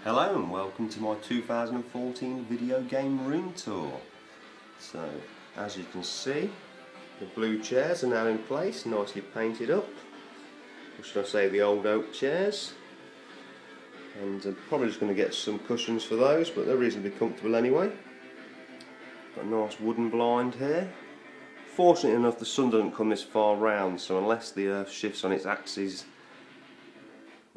Hello and welcome to my 2014 video game room tour. So, as you can see, the blue chairs are now in place, nicely painted up. Or should I say the old oak chairs. And I'm probably just going to get some cushions for those, but they're reasonably comfortable anyway. Got a nice wooden blind here. Fortunately enough, the sun doesn't come this far round, so unless the Earth shifts on its axis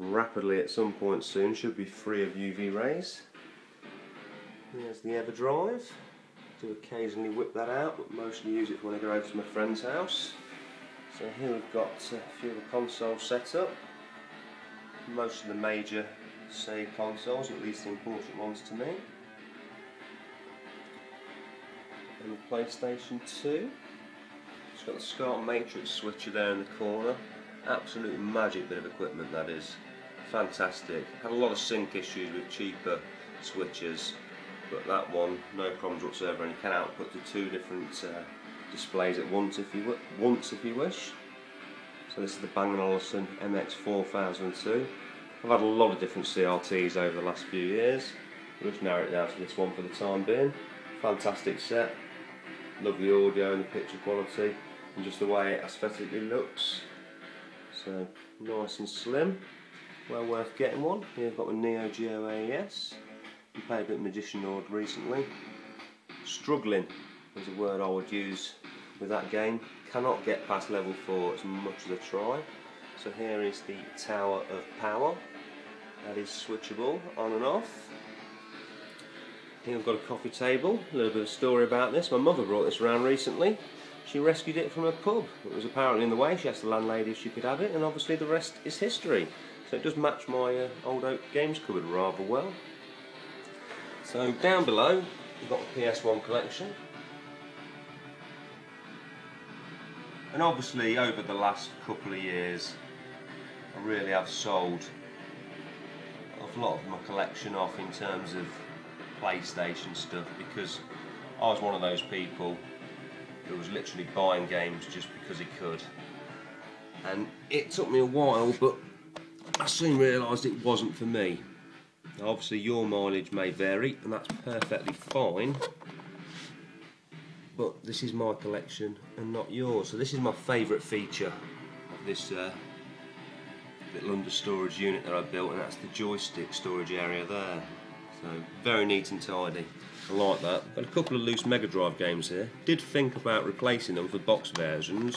rapidly at some point soon, should be free of UV rays. Here's the EverDrive. Do occasionally whip that out, but mostly use it when I go over to my friend's house. So here we've got a few of the consoles set up. Most of the major Sega consoles, at least the important ones to me. And the PlayStation 2. It's got the SCART Matrix switcher there in the corner. Absolute magic bit of equipment that is. Fantastic. Had a lot of sync issues with cheaper switches, but that one, no problems whatsoever, and you can output to two different displays at once if you wish. So this is the Bang & Olufsen MX4002. I've had a lot of different CRTs over the last few years. We'll just narrow it down to this one for the time being. Fantastic set. Love the audio and the picture quality and just the way it aesthetically looks. So nice and slim, well worth getting one. Here I've got my Neo Geo AES. I played a bit of Magician Lord recently. Struggling is a word I would use with that game. Cannot get past level 4 as much as I try. So here is the Tower of Power. That is switchable on and off. Here I've got a coffee table. A little bit of story about this. My mother brought this around recently. She rescued it from a pub. It was apparently in the way. She asked the landlady if she could have it, and obviously the rest is history. So it does match my old oak games cupboard rather well. So down below we've got the PS1 collection. And obviously over the last couple of years I really have sold a lot of my collection off in terms of PlayStation stuff, because I was one of those people who was literally buying games just because he could, and it took me a while, but I soon realised it wasn't for me. Now, obviously your mileage may vary and that's perfectly fine, but this is my collection and not yours. So this is my favourite feature of this little under storage unit that I built, and that's the joystick storage area there. So very neat and tidy. I like that. Got a couple of loose Mega Drive games here. Did think about replacing them for box versions,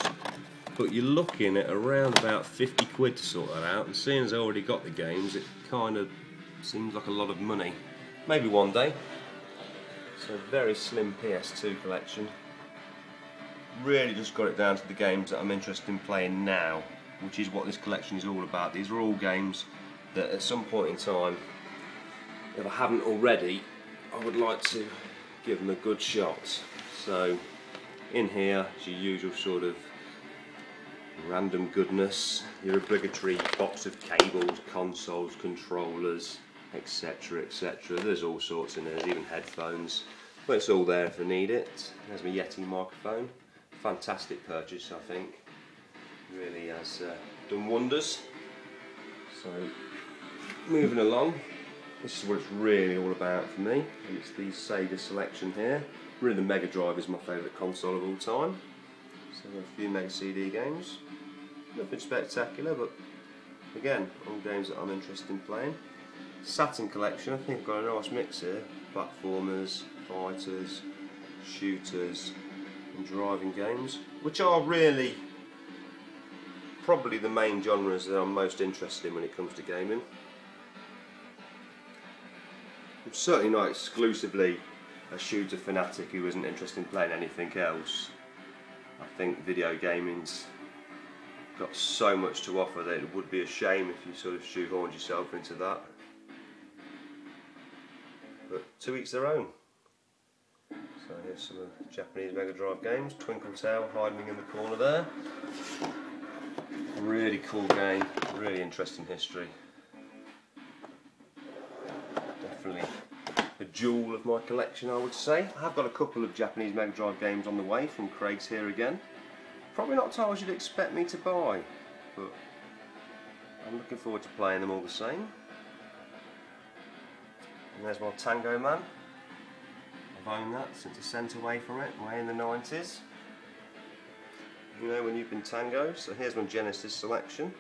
but you're looking at around about 50 quid to sort that out, and seeing as I already got the games, it kind of seems like a lot of money. Maybe one day. So very slim PS2 collection. Really just got it down to the games that I'm interested in playing now, which is what this collection is all about. These are all games that at some point in time, if I haven't already, I would like to give them a good shot. So in here is your usual sort of random goodness, your obligatory box of cables, consoles, controllers, etc, etc. There's all sorts in there, there's even headphones, but it's all there if I need it. There's my Yeti microphone. Fantastic purchase, I think. Really has done wonders. So moving along, this is what it's really all about for me. It's the Sega selection here. Really the Mega Drive is my favourite console of all time. So a few Mega CD games. Nothing spectacular, but again, all games that I'm interested in playing. Saturn collection, I think I've got a nice mix here. Platformers, fighters, shooters and driving games, which are really probably the main genres that I'm most interested in when it comes to gaming. I'm certainly not exclusively a shooter fanatic who isn't interested in playing anything else. I think video gaming's got so much to offer that it would be a shame if you sort of shoehorned yourself into that. But to each their own. So here's some of the Japanese Mega Drive games. Twinkle Tail hiding in the corner there. Really cool game, really interesting history. Definitely a jewel of my collection, I would say. I have got a couple of Japanese Mega Drive games on the way from Craig's here again. Probably not titles you'd expect me to buy, but I'm looking forward to playing them all the same. And there's my Tango Man. I've owned that since I sent away from it, way in the 90s. You know when you've been Tango, so here's my Genesis selection.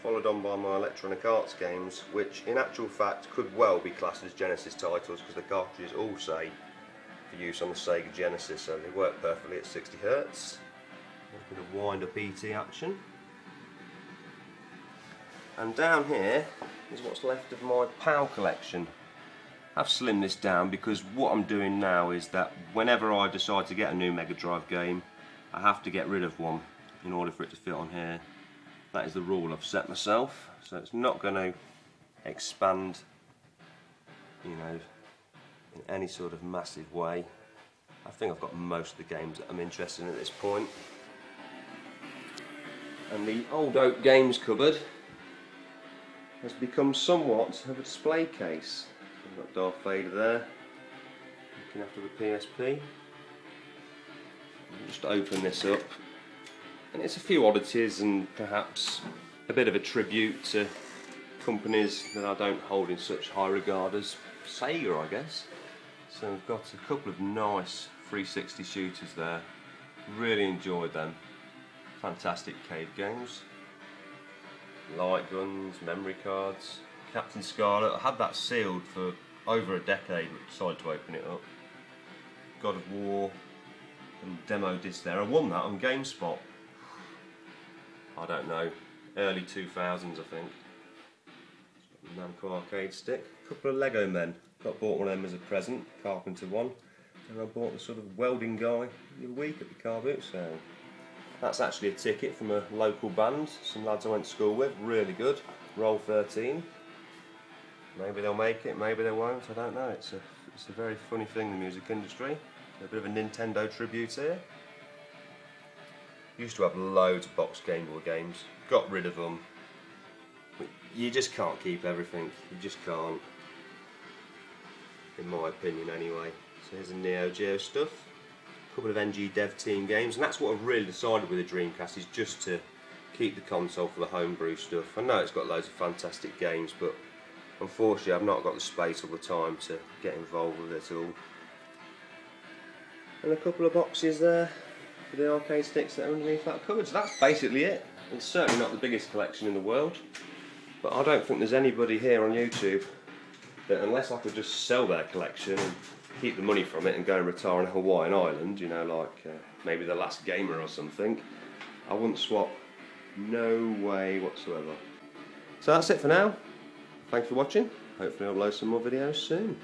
Followed on by my Electronic Arts games, which in actual fact could well be classed as Genesis titles because the cartridges all say for use on the Sega Genesis, so they work perfectly at 60 Hz. A bit of wind-up ET action. And down here is what's left of my PAL collection. I've slimmed this down because what I'm doing now is that whenever I decide to get a new Mega Drive game, I have to get rid of one in order for it to fit on here. That is the rule I've set myself, so it's not going to expand, you know, in any sort of massive way. I think I've got most of the games that I'm interested in at this point. And the old oak games cupboard has become somewhat of a display case. We've got Darth Vader there, looking after the PSP. I'll just open this up. And it's a few oddities and perhaps a bit of a tribute to companies that I don't hold in such high regard as Sega, I guess. So we've got a couple of nice 360 shooters there. Really enjoyed them. Fantastic cave games. Light guns, memory cards. Captain Scarlet, I had that sealed for over a decade, but decided to open it up. God of War, a demo disc there. I won that on GameSpot. I don't know, early 2000s I think. Namco arcade stick. A couple of Lego men. Bought one of them as a present, Carpenter one. And I bought the sort of welding guy the other week at the car boot sale. That's actually a ticket from a local band, some lads I went to school with, really good. Roll 13. Maybe they'll make it, maybe they won't, I don't know. It's a very funny thing, the music industry. A bit of a Nintendo tribute here. Used to have loads of box Game Boy games, got rid of them. But you just can't keep everything, you just can't. In my opinion anyway. So here's the Neo Geo stuff. A couple of NG Dev Team games, and that's what I've really decided with the Dreamcast, is just to keep the console for the homebrew stuff. I know it's got loads of fantastic games, but unfortunately I've not got the space all the time to get involved with it all. And a couple of boxes there for the arcade sticks that are underneath that cupboard. So that's basically it. It's certainly not the biggest collection in the world, but I don't think there's anybody here on YouTube that, unless I could just sell their collection and keep the money from it and go and retire on a Hawaiian island, you know, like maybe The Last Gamer or something, I wouldn't swap. No way whatsoever. So that's it for now. Thanks for watching. Hopefully I'll upload some more videos soon.